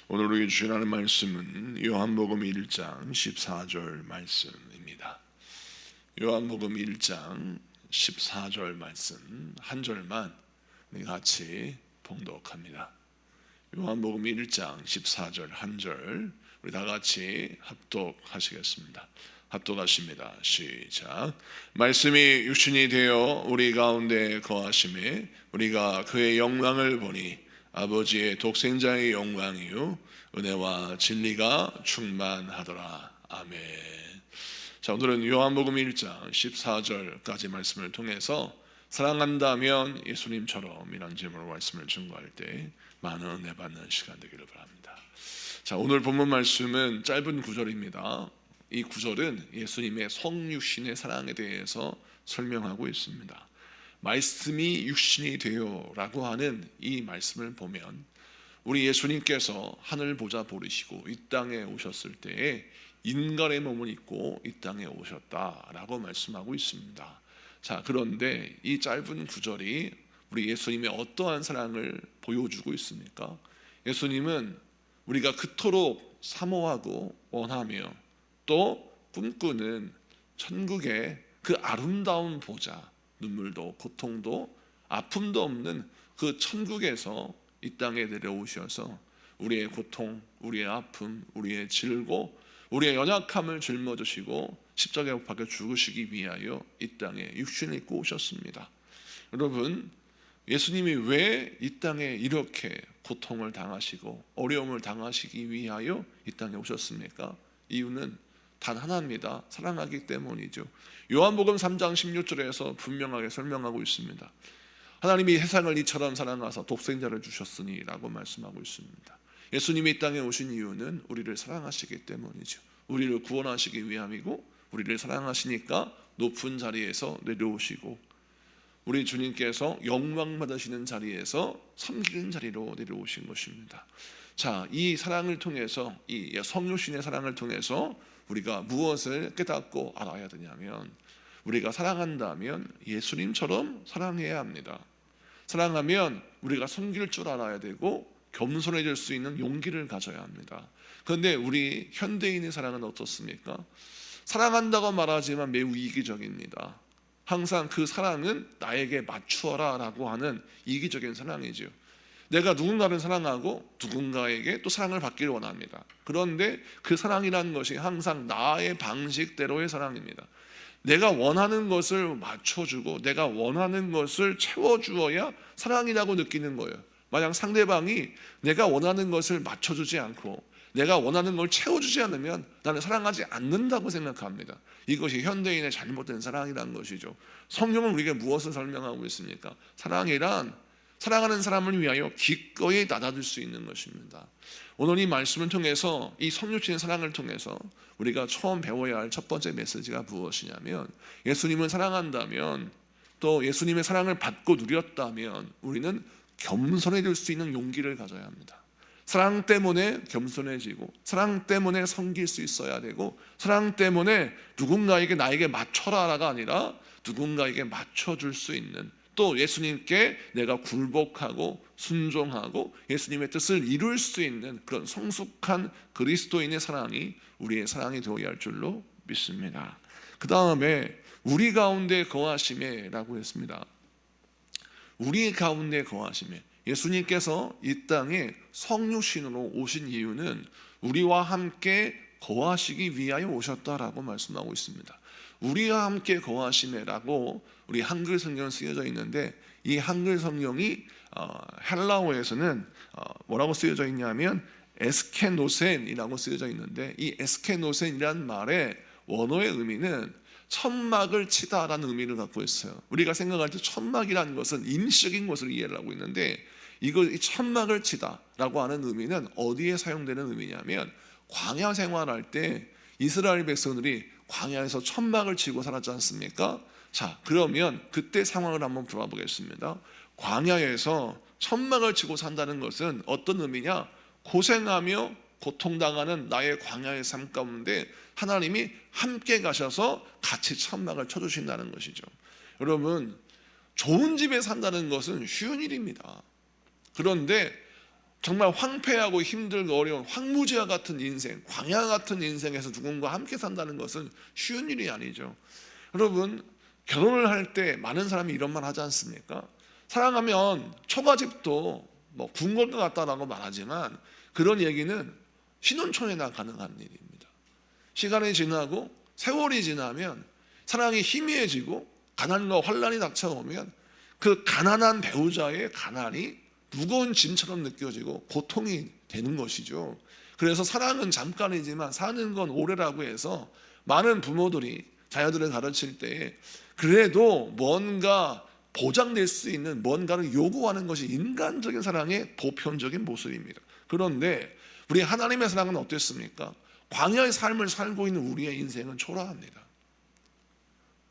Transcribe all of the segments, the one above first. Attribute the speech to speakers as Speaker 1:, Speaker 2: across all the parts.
Speaker 1: 오늘 우리에게 주시는 말씀은 요한복음 1장 14절 말씀입니다. 요한복음 1장 14절 말씀 한 절만 우리 같이 봉독합니다. 요한복음 1장 14절 한 절 우리 다 같이 합독하시겠습니다. 합독하십니다. 시작. 말씀이 육신이 되어 우리 가운데 거하심에 우리가 그의 영광을 보니 아버지의 독생자의 영광이요 은혜와 진리가 충만하더라. 아멘. 자, 오늘은 요한복음 1장 14절까지 말씀을 통해서 사랑한다면 예수님처럼이라는 제목으로 말씀을 증거할 때 많은 은혜 받는 시간 되기를 바랍니다. 자, 오늘 본문 말씀은 짧은 구절입니다. 이 구절은 예수님의 성육신의 사랑에 대해서 설명하고 있습니다. 말씀이 육신이 되어라고 하는 이 말씀을 보면 우리 예수님께서 하늘 보좌 버리시고 이 땅에 오셨을 때에 인간의 몸을 입고 이 땅에 오셨다라고 말씀하고 있습니다. 자, 그런데 이 짧은 구절이 우리 예수님의 어떠한 사랑을 보여주고 있습니까? 예수님은 우리가 그토록 사모하고 원하며 또 꿈꾸는 천국의 그 아름다운 보좌, 눈물도 고통도 아픔도 없는 그 천국에서 이 땅에 내려오셔서 우리의 고통, 우리의 아픔, 우리의 질고, 우리의 연약함을 짊어지시고 십자가에 못 박혀 죽으시기 위하여 이 땅에 육신을 입고 오셨습니다. 여러분, 예수님이 왜 이 땅에 이렇게 고통을 당하시고 어려움을 당하시기 위하여 이 땅에 오셨습니까? 이유는 단 하나입니다. 사랑하기 때문이죠. 요한복음 3장 16절에서 분명하게 설명하고 있습니다. 하나님이 세상을 이처럼 사랑하사 독생자를 주셨으니 라고 말씀하고 있습니다. 예수님이 이 땅에 오신 이유는 우리를 사랑하시기 때문이죠. 우리를 구원하시기 위함이고 우리를 사랑하시니까 높은 자리에서 내려오시고 우리 주님께서 영광 받으시는 자리에서 섬기는 자리로 내려오신 것입니다. 자, 이 사랑을 통해서 이 성육신의 사랑을 통해서 우리가 무엇을 깨닫고 알아야 되냐면 우리가 사랑한다면 예수님처럼 사랑해야 합니다. 사랑하면 우리가 섬길 줄 알아야 되고 겸손해질 수 있는 용기를 가져야 합니다. 그런데 우리 현대인의 사랑은 어떻습니까? 사랑한다고 말하지만 매우 이기적입니다. 항상 그 사랑은 나에게 맞추어라 라고 하는 이기적인 사랑이죠. 내가 누군가를 사랑하고 누군가에게 또 사랑을 받기를 원합니다. 그런데 그 사랑이라는 것이 항상 나의 방식대로의 사랑입니다. 내가 원하는 것을 맞춰주고 내가 원하는 것을 채워주어야 사랑이라고 느끼는 거예요. 만약 상대방이 내가 원하는 것을 맞춰주지 않고 내가 원하는 걸 채워주지 않으면 나는 사랑하지 않는다고 생각합니다. 이것이 현대인의 잘못된 사랑이라는 것이죠. 성경은 우리에게 무엇을 설명하고 있습니까? 사랑하는 사람을 위하여 기꺼이 나눠줄 수 있는 것입니다. 오늘 이 말씀을 통해서 이 성육신의 사랑을 통해서 우리가 처음 배워야 할 첫 번째 메시지가 무엇이냐면 예수님을 사랑한다면 또 예수님의 사랑을 받고 누렸다면 우리는 겸손해질 수 있는 용기를 가져야 합니다. 사랑 때문에 겸손해지고 사랑 때문에 섬길 수 있어야 되고 사랑 때문에 누군가에게 나에게 맞춰라가 아니라 누군가에게 맞춰줄 수 있는 또 예수님께 내가 굴복하고 순종하고 예수님의 뜻을 이룰 수 있는 그런 성숙한 그리스도인의 사랑이 우리의 사랑이 되어야 할 줄로 믿습니다. 그 다음에 우리 가운데 거하심에 라고 했습니다. 우리 가운데 거하심에 예수님께서 이 땅에 성육신으로 오신 이유는 우리와 함께 거하시기 위하여 오셨다라고 말씀하고 있습니다. 우리와 함께 거하시네라고 우리 한글 성경에 쓰여져 있는데 이 한글 성경이 헬라어에서는 뭐라고 쓰여져 있냐면 에스케노센이라고 쓰여져 있는데 이 에스케노센이라는 말의 원어의 의미는 천막을 치다라는 의미를 갖고 있어요. 우리가 생각할 때 천막이라는 것은 임시적인 것을 이해를 하고 있는데 이 천막을 치다라고 하는 의미는 어디에 사용되는 의미냐면 광야 생활할 때 이스라엘 백성들이 광야에서 천막을 치고 살았지 않습니까? 자, 그러면 그때 상황을 한번 풀어보겠습니다. 광야에서 천막을 치고 산다는 것은 어떤 의미냐? 고생하며 고통당하는 나의 광야의 삶 가운데 하나님이 함께 가셔서 같이 천막을 쳐주신다는 것이죠. 여러분, 좋은 집에 산다는 것은 쉬운 일입니다. 그런데 정말 황폐하고 힘들고 어려운 황무지와 같은 인생, 광야 같은 인생에서 누군가 함께 산다는 것은 쉬운 일이 아니죠. 여러분, 결혼을 할 때 많은 사람이 이런 말 하지 않습니까? 사랑하면 초가집도 뭐 궁궐 것 같다라고 말하지만, 그런 얘기는 신혼초에나 가능한 일입니다. 시간이 지나고 세월이 지나면 사랑이 희미해지고 가난과 환란이 닥쳐오면 그 가난한 배우자의 가난이 무거운 짐처럼 느껴지고 고통이 되는 것이죠. 그래서 사랑은 잠깐이지만 사는 건 오래라고 해서 많은 부모들이 자녀들을 가르칠 때 그래도 뭔가 보장될 수 있는 뭔가를 요구하는 것이 인간적인 사랑의 보편적인 모습입니다. 그런데 우리 하나님의 사랑은 어땠습니까? 광야의 삶을 살고 있는 우리의 인생은 초라합니다.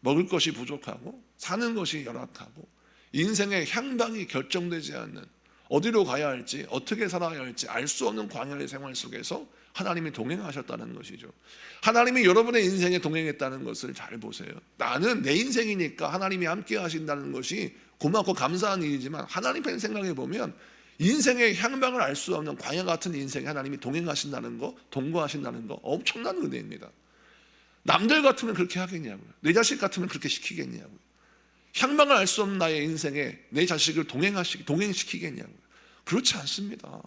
Speaker 1: 먹을 것이 부족하고 사는 것이 열악하고 인생의 향방이 결정되지 않는, 어디로 가야 할지 어떻게 살아야 할지 알 수 없는 광야의 생활 속에서 하나님이 동행하셨다는 것이죠. 하나님이 여러분의 인생에 동행했다는 것을 잘 보세요. 나는 내 인생이니까 하나님이 함께 하신다는 것이 고맙고 감사한 일이지만, 하나님의 생각해 보면 인생의 향방을 알 수 없는 광야 같은 인생에 하나님이 동행하신다는 거, 동거하신다는 거 엄청난 은혜입니다. 남들 같으면 그렇게 하겠냐고요. 내 자식 같으면 그렇게 시키겠냐고요. 향방을 알 수 없는 나의 인생에 내 자식을 동행시키겠냐고요. 그렇지 않습니다.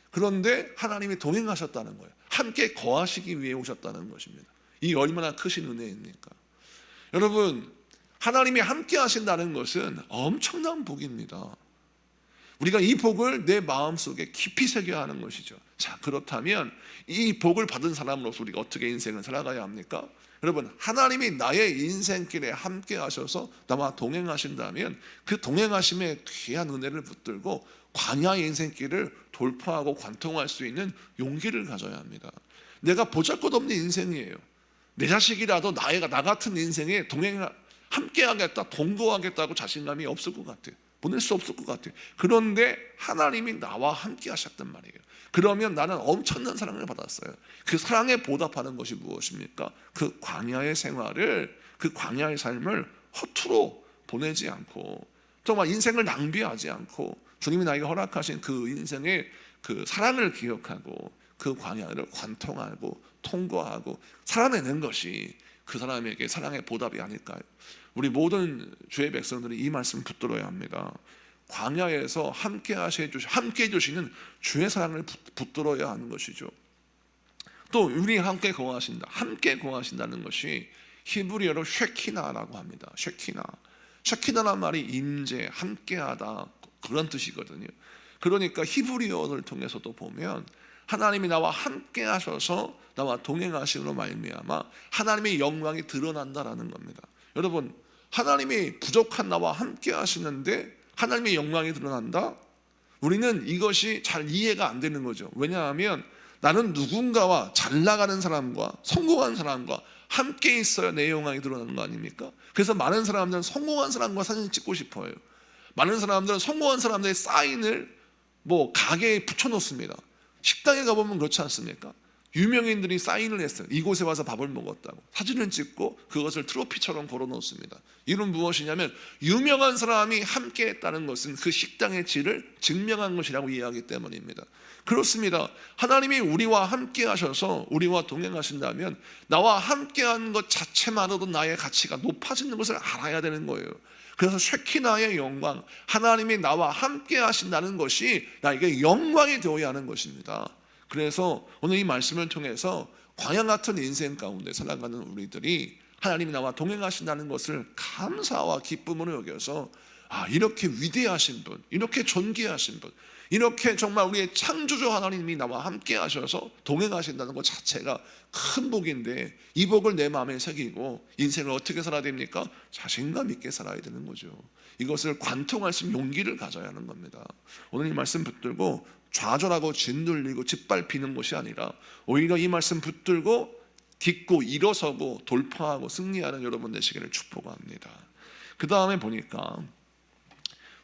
Speaker 1: 그런데 하나님이 동행하셨다는 거예요. 함께 거하시기 위해 오셨다는 것입니다. 이 얼마나 크신 은혜입니까? 여러분, 하나님이 함께 하신다는 것은 엄청난 복입니다. 우리가 이 복을 내 마음속에 깊이 새겨야 하는 것이죠. 자, 그렇다면 이 복을 받은 사람으로서 우리가 어떻게 인생을 살아가야 합니까? 여러분, 하나님이 나의 인생길에 함께 하셔서 나와 동행하신다면 그 동행하심의 귀한 은혜를 붙들고 광야의 인생길을 돌파하고 관통할 수 있는 용기를 가져야 합니다. 내가 보잘것없는 인생이에요. 내 자식이라도 나 같은 인생에 함께하겠다, 동거하겠다고 자신감이 없을 것 같아요. 보낼 수 없을 것 같아요. 그런데 하나님이 나와 함께 하셨단 말이에요. 그러면 나는 엄청난 사랑을 받았어요. 그 사랑에 보답하는 것이 무엇입니까? 그 광야의 생활을, 그 광야의 삶을 허투루 보내지 않고, 정말 인생을 낭비하지 않고 주님이 나에게 허락하신 그 인생의 그 사랑을 기억하고 그 광야를 관통하고 통과하고 살아내는 것이 그 사람에게 사랑의 보답이 아닐까요? 우리 모든 주의 백성들이 이 말씀을 붙들어야 합니다. 광야에서 함께 해주시는 주의 사랑을 붙들어야 하는 것이죠. 또 우리 함께 거하신다는 것이 히브리어로 쉐키나라고 합니다. 쉐키나란 말이 임재, 함께하다, 그런 뜻이거든요. 그러니까 히브리어를 통해서도 보면 하나님이 나와 함께 하셔서 나와 동행하심으로 말미암아 하나님의 영광이 드러난다라는 겁니다. 여러분, 하나님이 부족한 나와 함께 하시는데 하나님의 영광이 드러난다? 우리는 이것이 잘 이해가 안 되는 거죠. 왜냐하면 나는 누군가와 잘 나가는 사람과 성공한 사람과 함께 있어야 내 영광이 드러나는 거 아닙니까? 그래서 많은 사람들은 성공한 사람과 사진 찍고 싶어요. 많은 사람들은 성공한 사람들의 사인을 가게에 붙여놓습니다. 식당에 가보면 그렇지 않습니까? 유명인들이 사인을 했어요. 이곳에 와서 밥을 먹었다고 사진을 찍고 그것을 트로피처럼 걸어놓습니다. 이는 무엇이냐면 유명한 사람이 함께 했다는 것은 그 식당의 질을 증명한 것이라고 이해하기 때문입니다. 그렇습니다. 하나님이 우리와 함께 하셔서 우리와 동행하신다면 나와 함께한 것 자체만으로도 나의 가치가 높아지는 것을 알아야 되는 거예요. 그래서 쉐키나의 영광, 하나님이 나와 함께 하신다는 것이 나에게 영광이 되어야 하는 것입니다. 그래서 오늘 이 말씀을 통해서 광야 같은 인생 가운데 살아가는 우리들이 하나님이 나와 동행하신다는 것을 감사와 기쁨으로 여겨서 이렇게 위대하신 분, 이렇게 존귀하신 분, 이렇게 정말 우리의 창조주 하나님이 나와 함께 하셔서 동행하신다는 것 자체가 큰 복인데, 이 복을 내 마음에 새기고 인생을 어떻게 살아야 됩니까? 자신감 있게 살아야 되는 거죠. 이것을 관통할 수 있는 용기를 가져야 하는 겁니다. 오늘 이 말씀 붙들고 좌절하고 짓눌리고 짓밟히는 것이 아니라 오히려 이 말씀 붙들고 딛고 일어서고 돌파하고 승리하는 여러분 되시기를 축복합니다. 그 다음에 보니까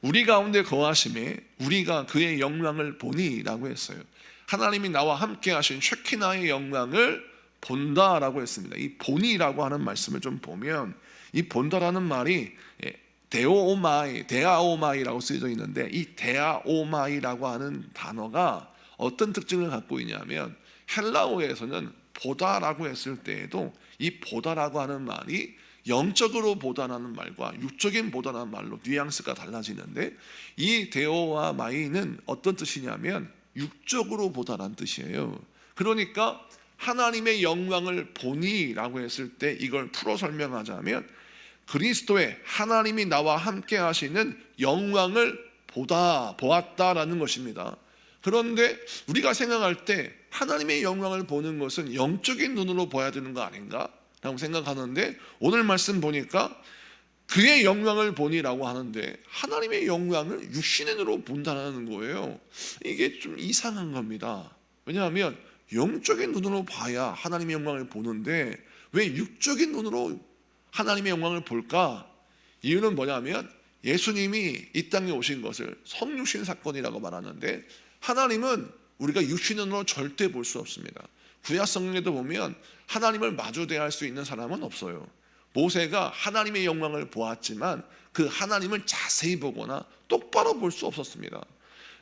Speaker 1: 우리 가운데 거하심에 우리가 그의 영광을 보니라고 했어요. 하나님이 나와 함께 하신 쉐키나의 영광을 본다라고 했습니다. 이 보니라고 하는 말씀을 좀 보면 이 본다라는 말이 데아오마이라고 쓰여져 있는데, 이 데아오마이라고 하는 단어가 어떤 특징을 갖고 있냐면, 헬라어에서는 보다라고 했을 때에도 이 보다라고 하는 말이 영적으로 보다라는 말과 육적인 보다라는 말로 뉘앙스가 달라지는데, 이 데오와 마이는 어떤 뜻이냐면 육적으로 보다라는 뜻이에요. 그러니까 하나님의 영광을 보니라고 했을 때 이걸 풀어 설명하자면, 그리스도의 하나님이 나와 함께 하시는 영광을 보았다라는 것입니다. 그런데 우리가 생각할 때 하나님의 영광을 보는 것은 영적인 눈으로 봐야 되는 거 아닌가? 라고 생각하는데, 오늘 말씀 보니까 그의 영광을 보니라고 하는데 하나님의 영광을 육신의 눈으로 본다는 거예요. 이게 좀 이상한 겁니다. 왜냐하면 영적인 눈으로 봐야 하나님의 영광을 보는데 왜 육적인 눈으로 하나님의 영광을 볼까? 이유는 뭐냐면, 예수님이 이 땅에 오신 것을 성육신 사건이라고 말하는데, 하나님은 우리가 육신의 눈으로 절대 볼 수 없습니다. 구약 성경에도 보면 하나님을 마주 대할 수 있는 사람은 없어요. 모세가 하나님의 영광을 보았지만 그 하나님을 자세히 보거나 똑바로 볼 수 없었습니다.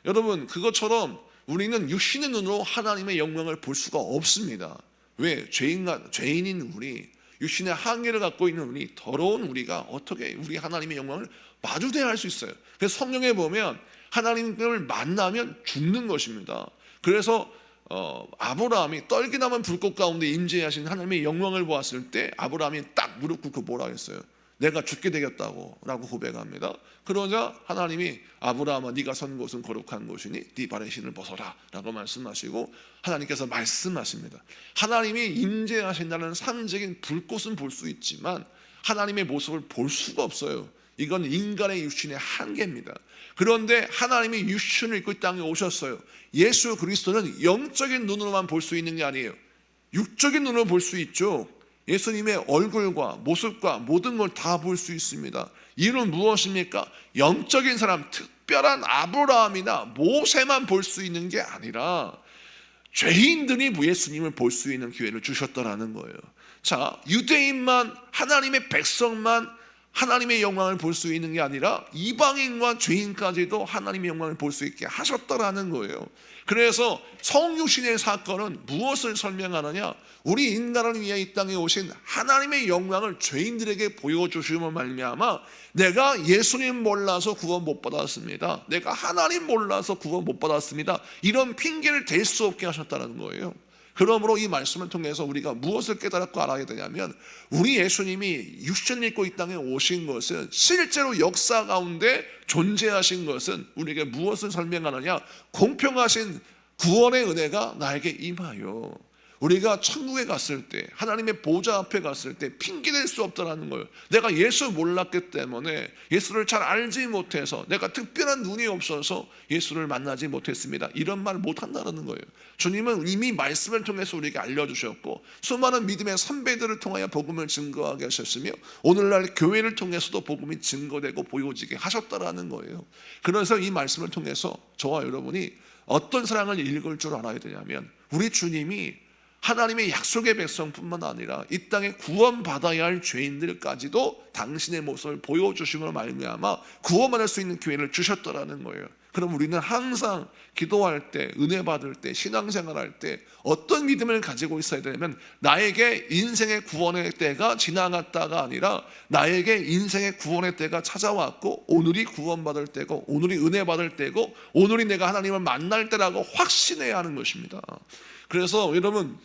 Speaker 1: 여러분, 그것처럼 우리는 육신의 눈으로 하나님의 영광을 볼 수가 없습니다. 왜? 죄인인 우리, 육신의 한계를 갖고 있는 우리, 더러운 우리가 어떻게 우리 하나님의 영광을 마주 대할 수 있어요? 그래서 성경에 보면 하나님을 만나면 죽는 것입니다. 그래서 아브라함이 떨기나만 불꽃 가운데 임재하신 하나님의 영광을 보았을 때 아브라함이 딱 무릎 꿇고 뭐라 했어요? 내가 죽게 되겠다고 라고 고백합니다. 그러자 하나님이, 아브라함아, 네가 선 곳은 거룩한 곳이니 네 발의 신을 벗어라 라고 말씀하시고, 하나님께서 말씀하십니다. 하나님이 임재하신다는 상징적인 불꽃은 볼 수 있지만 하나님의 모습을 볼 수가 없어요. 이건 인간의 육신의 한계입니다. 그런데 하나님이 육신을 입고 이 땅에 오셨어요. 예수 그리스도는 영적인 눈으로만 볼 수 있는 게 아니에요. 육적인 눈으로 볼 수 있죠. 예수님의 얼굴과 모습과 모든 걸 다 볼 수 있습니다. 이유는 무엇입니까? 영적인 사람, 특별한 아브라함이나 모세만 볼 수 있는 게 아니라 죄인들이 예수님을 볼 수 있는 기회를 주셨다라는 거예요. 자, 유대인만, 하나님의 백성만 하나님의 영광을 볼 수 있는 게 아니라 이방인과 죄인까지도 하나님의 영광을 볼 수 있게 하셨다라는 거예요. 그래서 성육신의 사건은 무엇을 설명하느냐? 우리 인간을 위해 이 땅에 오신 하나님의 영광을 죄인들에게 보여주심으로 말미암아, 내가 예수님 몰라서 구원 못 받았습니다, 내가 하나님 몰라서 구원 못 받았습니다, 이런 핑계를 댈 수 없게 하셨다는 거예요. 그러므로 이 말씀을 통해서 우리가 무엇을 깨달았고 알아야 되냐면, 우리 예수님이 육신을 입고 이 땅에 오신 것은, 실제로 역사 가운데 존재하신 것은 우리에게 무엇을 설명하느냐? 공평하신 구원의 은혜가 나에게 임하여 우리가 천국에 갔을 때, 하나님의 보좌 앞에 갔을 때 핑계댈 수 없다는 거예요. 내가 예수 몰랐기 때문에, 예수를 잘 알지 못해서, 내가 특별한 눈이 없어서 예수를 만나지 못했습니다, 이런 말 못한다는 거예요. 주님은 이미 말씀을 통해서 우리에게 알려주셨고, 수많은 믿음의 선배들을 통하여 복음을 증거하게 하셨으며, 오늘날 교회를 통해서도 복음이 증거되고 보여지게 하셨다라는 거예요. 그래서 이 말씀을 통해서 저와 여러분이 어떤 사랑을 읽을 줄 알아야 되냐면, 우리 주님이 하나님의 약속의 백성뿐만 아니라 이 땅에 구원받아야 할 죄인들까지도 당신의 모습을 보여주심으로 말미암아 구원받을 수 있는 기회를 주셨더라는 거예요. 그럼 우리는 항상 기도할 때, 은혜 받을 때, 신앙생활할 때 어떤 믿음을 가지고 있어야 되냐면, 나에게 인생의 구원의 때가 지나갔다가 아니라 나에게 인생의 구원의 때가 찾아왔고, 오늘이 구원받을 때고, 오늘이 은혜 받을 때고, 오늘이 내가 하나님을 만날 때라고 확신해야 하는 것입니다. 그래서 여러분,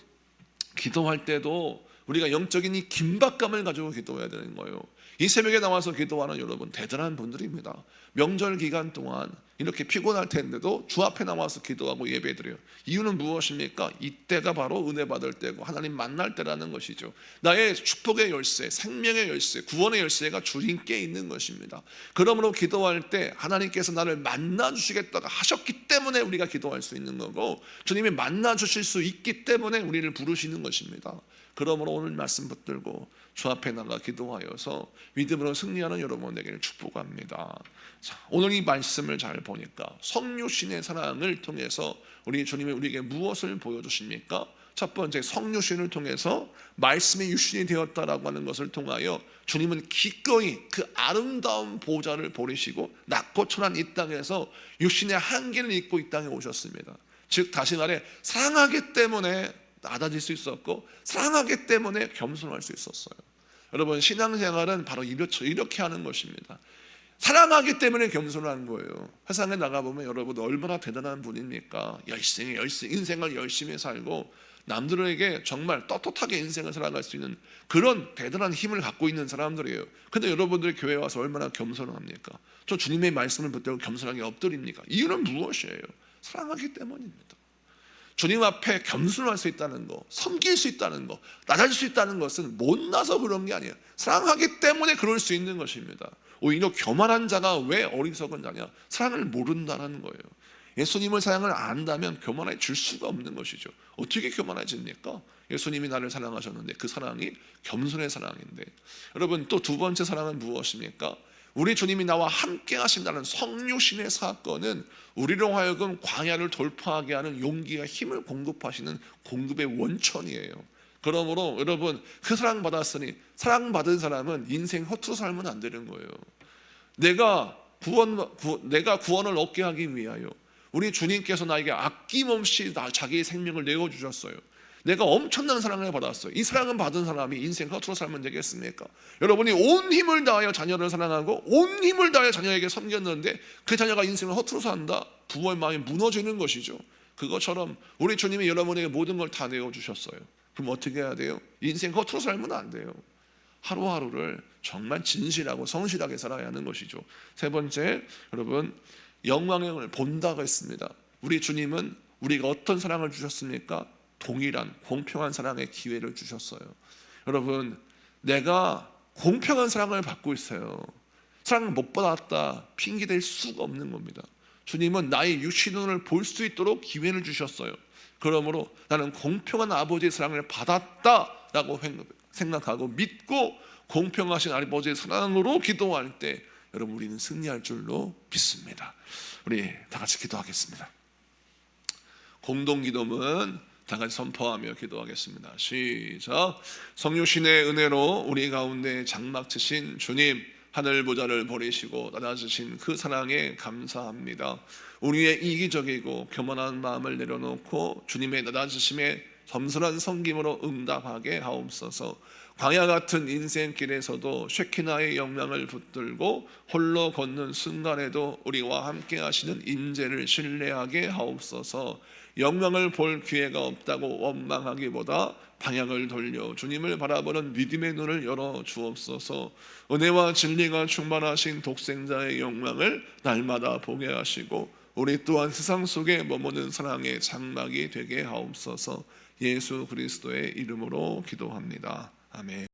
Speaker 1: 기도할 때도 우리가 영적인 이 긴박감을 가지고 기도해야 되는 거예요. 이 새벽에 나와서 기도하는 여러분, 대단한 분들입니다. 명절 기간 동안 이렇게 피곤할 텐데도 주 앞에 나와서 기도하고 예배드려요. 이유는 무엇입니까? 이때가 바로 은혜 받을 때고 하나님 만날 때라는 것이죠. 나의 축복의 열쇠, 생명의 열쇠, 구원의 열쇠가 주님께 있는 것입니다. 그러므로 기도할 때 하나님께서 나를 만나 주시겠다고 하셨기 때문에 우리가 기도할 수 있는 거고, 주님이 만나 주실 수 있기 때문에 우리를 부르시는 것입니다. 그러므로 오늘 말씀 붙들고 주 앞에 나가 기도하여서 믿음으로 승리하는 여러분 되기를 축복합니다. 자, 오늘 이 말씀을 잘 보니까 성육신의 사랑을 통해서 우리 주님이 우리에게 무엇을 보여주십니까? 첫 번째, 성육신을 통해서 말씀의 육신이 되었다라고 하는 것을 통하여 주님은 기꺼이 그 아름다운 보좌를 버리시고 낮고 천한 이 땅에서 육신의 한계를 잊고 이 땅에 오셨습니다. 즉 다시 말해 사랑하기 때문에 낮아질 수 있었고 사랑하기 때문에 겸손할 수 있었어요. 여러분, 신앙생활은 바로 이렇게 하는 것입니다. 사랑하기 때문에 겸손한 거예요. 세상에 나가보면 여러분 얼마나 대단한 분입니까? 열심히 인생을 열심히 살고 남들에게 정말 떳떳하게 인생을 살아갈 수 있는 그런 대단한 힘을 갖고 있는 사람들이에요. 근데 여러분들이 교회에 와서 얼마나 겸손합니까? 저 주님의 말씀을 붙들고 겸손하게 엎드립니까? 이유는 무엇이에요? 사랑하기 때문입니다. 주님 앞에 겸손할 수 있다는 거, 섬길 수 있다는 거, 낮아질 수 있다는 것은 못나서 그런 게 아니에요. 사랑하기 때문에 그럴 수 있는 것입니다. 오히려 교만한 자가 왜 어리석은 자냐? 사랑을 모른다는 거예요. 예수님을 사랑을 안다면 교만해질 수가 없는 것이죠. 어떻게 교만해집니까? 예수님이 나를 사랑하셨는데 그 사랑이 겸손의 사랑인데. 여러분, 또 두 번째 사랑은 무엇입니까? 우리 주님이 나와 함께 하신다는 성육신의 사건은 우리로 하여금 광야를 돌파하게 하는 용기와 힘을 공급하시는 공급의 원천이에요. 그러므로 여러분, 그 사랑받았으니 사랑받은 사람은 인생 허투루 살면 안 되는 거예요. 내가 구원을 얻게 하기 위하여 우리 주님께서 나에게 아낌없이 자기의 생명을 내어주셨어요. 내가 엄청난 사랑을 받았어요. 이 사랑을 받은 사람이 인생 허투루 살면 되겠습니까? 여러분이 온 힘을 다하여 자녀를 사랑하고 온 힘을 다하여 자녀에게 섬겼는데 그 자녀가 인생을 허투루 산다? 부모의 마음이 무너지는 것이죠. 그것처럼 우리 주님이 여러분에게 모든 걸 다 내어주셨어요. 그럼 어떻게 해야 돼요? 인생 허투루 살면 안 돼요. 하루하루를 정말 진실하고 성실하게 살아야 하는 것이죠. 세 번째, 여러분, 영광을 본다고 했습니다. 우리 주님은 우리가 어떤 사랑을 주셨습니까? 동일한 공평한 사랑의 기회를 주셨어요. 여러분, 내가 공평한 사랑을 받고 있어요. 사랑을 못 받았다 핑계댈 수가 없는 겁니다. 주님은 나의 육신을 볼 수 있도록 기회를 주셨어요. 그러므로 나는 공평한 아버지의 사랑을 받았다라고 생각하고 믿고 공평하신 아버지의 사랑으로 기도할 때 여러분, 우리는 승리할 줄로 믿습니다. 우리 다 같이 기도하겠습니다. 공동기도문 다 같이 선포하며 기도하겠습니다. 시작. 성육신의 은혜로 우리 가운데 장막 치신 주님, 하늘 보좌를 버리시고 낮아지신 그 사랑에 감사합니다. 우리의 이기적이고 교만한 마음을 내려놓고 주님의 낮아지심에 겸손한 섬김으로 응답하게 하옵소서. 광야 같은 인생길에서도 쉐키나의 영광을 붙들고 홀로 걷는 순간에도 우리와 함께 하시는 임재를 신뢰하게 하옵소서. 영광을 볼 기회가 없다고 원망하기보다 방향을 돌려 주님을 바라보는 믿음의 눈을 열어 주옵소서. 은혜와 진리가 충만하신 독생자의 영광을 날마다 보게 하시고 우리 또한 세상 속에 머무는 사랑의 장막이 되게 하옵소서. 예수 그리스도의 이름으로 기도합니다. 아멘.